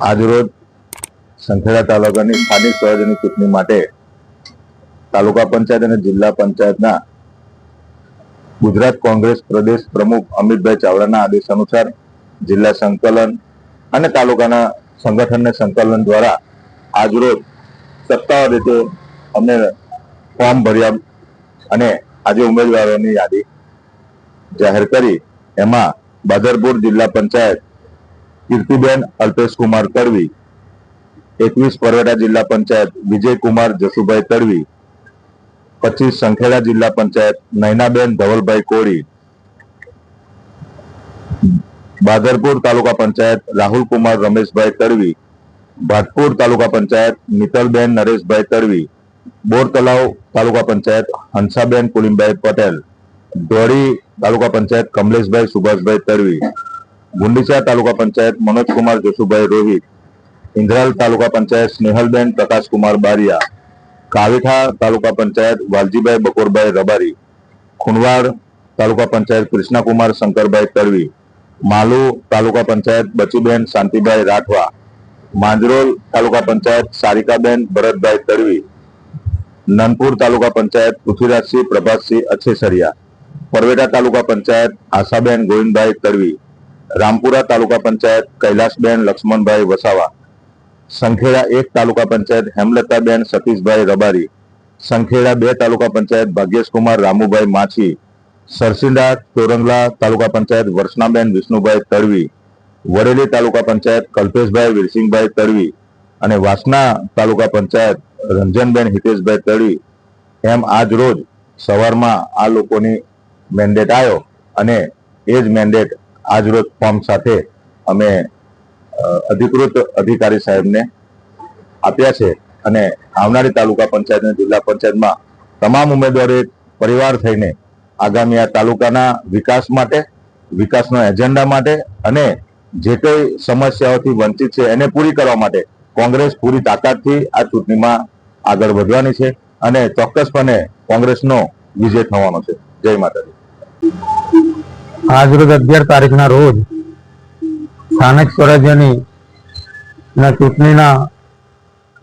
આજરોજ સંખેડા તાલુકાની સ્થાનિક સ્વરાજ્યની ચૂંટણી માટે તાલુકા પંચાયત અને જિલ્લા પંચાયતના ગુજરાત કોંગ્રેસ પ્રદેશ પ્રમુખ અમિતભાઈ ચાવડાના આદેશ અનુસાર જિલ્લા સંકલન અને તાલુકાના સંગઠનને સંકલન દ્વારા આજરોજ સત્તાવાર રીતે અમને ફોર્મ ભર્યા અને આજે ઉમેદવારોની યાદી જાહેર કરી. એમાં બાદરપુર જિલ્લા પંચાયત કીર્તિબેન અલ્પેશકુમાર તડવી, 21 પરવેટા જિલ્લા પંચાયત વિજયકુમાર જસુભાઈ તડવી, 25 સંખેડા જિલ્લા પંચાયત નયનાબેન ધવલભાઈ કોળી, બાદરપુર તાલુકા પંચાયત રાહુલકુમાર રમેશભાઈ તડવી, ભાટપુર તાલુકા પંચાયત મિત્તલબેન નરેશભાઈ તડવી, બોર તલાવ તાલુકા પંચાયત હંસાબેન પુલિમભાઈ પટેલ, ધોળી તાલુકા પંચાયત કમલેશભાઈ સુભાષભાઈ તડવી, ગુંડીચા તાલુકા પંચાયત મનોજકુમાર જસુભાઈ રોહિત, ઇન્દ્રાલ તાલુકા પંચાયત સ્નેહલબેન પ્રકાશકુમાર બારિયા, કાવીઠા તાલુકા પંચાયત વાલજીભાઈ બકોરભાઈ રબારી, ખુણવાડ તાલુકા પંચાયત કૃષ્ણકુમાર શંકરભાઈ તડવી, માલુ તાલુકા પંચાયત બચીબેન શાંતિભાઈ રાઠવા, માંજરોલ તાલુકા પંચાયત સારિકાબેન ભરતભાઈ તડવી, નનપુર તાલુકા પંચાયત પૃથ્વીરાજસિંહ પ્રભાતસિંહ અછેસરિયા, પરવેટા તાલુકા પંચાયત આશાબેન ગોવિંદભાઈ તડવી, રામપુરા તાલુકા પંચાયત કૈલાસબેન લક્ષ્મણભાઈ વસાવા, સંખેડા 1 તાલુકા પંચાયત હેમલતાબેન સતીશભાઈ રબારી, સંખેડા 2 તાલુકા પંચાયત ભાગ્યેશકુમાર રામુભાઈ માછી, સરસિંડા તોરંગલા તાલુકા પંચાયત વર્ષનાબેન વિષ્ણુભાઈ તડવી, વડેલી તાલુકા પંચાયત કલ્પેશભાઈ વીરસિંહભાઈ તડવી અને વાસના તાલુકા પંચાયત રંજનબેન હિતેશભાઈ તડવી. એમ આજ રોજ સવારમાં આ લોકોની મેન્ડેટ આવ્યો અને એ જ મેન્ડેટ આજ રોજ ફોર્મ સાથે અમે અધિકૃત અધિકારી સાહેબને આપ્યા છે અને આવનારી તાલુકા પંચાયત અને જિલ્લા પંચાયતમાં તમામ ઉમેદવારો એક પરિવાર થઈને આગામી આ તાલુકાના વિકાસ માટે, વિકાસના એજન્ડા માટે અને જે કઈ સમસ્યાઓથી વંચિત છે એને પૂરી કરવા માટે કોંગ્રેસ પૂરી તાકાતથી આ ચૂંટણીમાં આગળ વધવાની છે અને ચોક્કસપણે કોંગ્રેસનો વિજય થવાનો છે. જય માતાજી. આજરોજ 11 તારીખના રોજ સ્થાનિક સ્વરાજ્યની ચૂંટણીના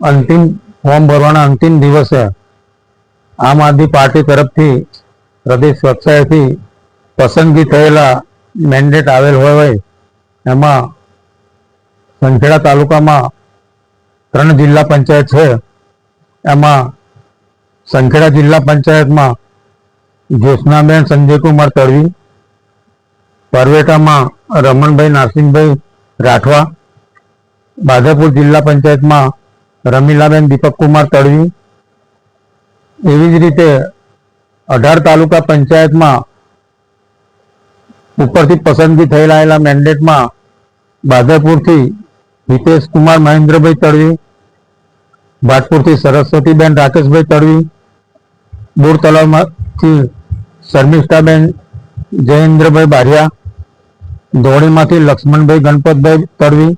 અંતિમ ફોર્મ ભરવાના અંતિમ દિવસે આમ આદમી પાર્ટી તરફથી પ્રદેશ કક્ષાએથી પસંદગી થયેલા મેન્ડેટ આવેલ હોય એમાં સંખેડા તાલુકામાં 3 જિલ્લા પંચાયત છે. એમાં સંખેડા જિલ્લા પંચાયતમાં જ્યોત્સનાબેન સંજયકુમાર તડવી, પરવેટામાં રમણભાઈ નારસિંહભાઈ રાઠવા, બાદરપુર જિલ્લા પંચાયતમાં રમીલાબેન દીપકકુમાર તડવી, એવી જ રીતે 18 તાલુકા પંચાયતમાં ઉપરથી પસંદગી થયેલા મેન્ડેટમાં બાદરપુરથી હિતેશકુમાર મહેન્દ્રભાઈ તડવી, ભાટપુરથી સરસ્વતીબેન રાકેશભાઈ તડવી, બોર તલાવમાંથી શર્મિષ્ઠાબેન જયેન્દ્રભાઈ બારિયા, ધોળીમાંથી લક્ષ્મણભાઈ ગણપતભાઈ તડવી,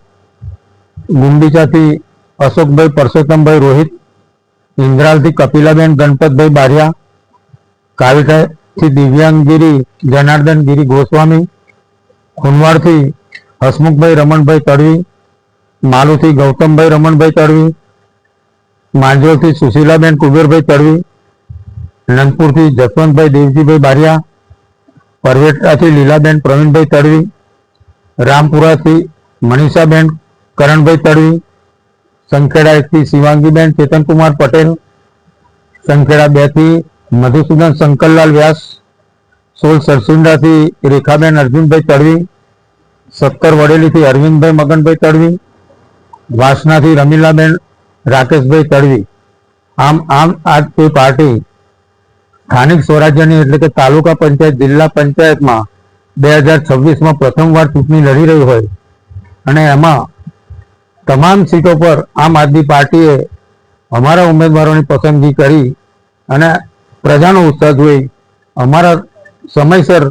ગુંડીચાથી અશોકભાઈ પરસોત્તમભાઈ રોહિત, ઇન્દ્રાલથી કપિલાબેન ગણપતભાઈ બારિયા, કાવીઠાથી દિવ્યાંગગીરી જનાર્દન ગીરી ગોસ્વામી, ખુનવાડથી હસમુખભાઈ રમણભાઈ તડવી, માલુથી ગૌતમભાઈ રમણભાઈ તડવી, માંજરોલથી સુશીલાબેન કુબેરભાઈ તડવી, નનપુરથી જસવંતભાઈ દેવજીભાઈ બારિયા, પરવેટાથી લીલાબેન પ્રવીણભાઈ તડવી, રામપુરાથી મનીષાબેન કરણભાઈ તડવી, સંખેડા 1 થી શિવાંગીબેન ચેતનકુમાર પટેલ, સંખેડા 2 થી મધુસૂદન શંકરલાલ વ્યાસ, 16 સરસિંડાથી રેખાબેન અર્જુનભાઈ તડવી, 17 વડેલીથી અરવિંદભાઈ મગનભાઈ તડવી, વાસનાથી રમીલાબેન રાકેશભાઈ તડવી. આમ આદમી પાર્ટી સ્થાનિક સ્વરાજ્યની એટલે કે તાલુકા પંચાયત જિલ્લા પંચાયતમાં 2026માં પ્રથમવાર ચૂંટણી લડી રહી હોય અને એમાં તમામ સીટો પર આમ આદમી પાર્ટીએ અમારા ઉમેદવારોની પસંદગી કરી અને પ્રજાનો ઉત્સાહ જોઈ અમારા સમયસર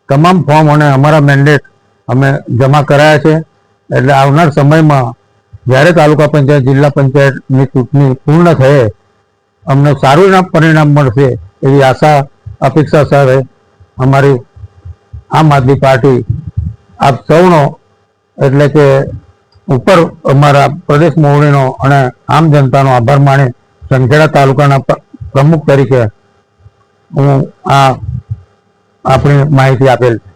તમામ ફોર્મ અને અમારા મેન્ડેટ અમે જમા કરાયા છે. એટલે આવનાર સમયમાં જ્યારે તાલુકા પંચાયત જિલ્લા પંચાયતની ચૂંટણી પૂર્ણ થયે અમને સારું પરિણામ મળશે એવી આશા અપેક્ષા સાથે અમારી આમ આદમી પાર્ટી આપ સૌનો એટલે કે ઉપર અમારા પ્રદેશ મોવડીનો અને આમ જનતાનો આભાર માની સંખેડા તાલુકાના પ્રમુખ તરીકે હું આ આપણી માહિતી આપેલ છે.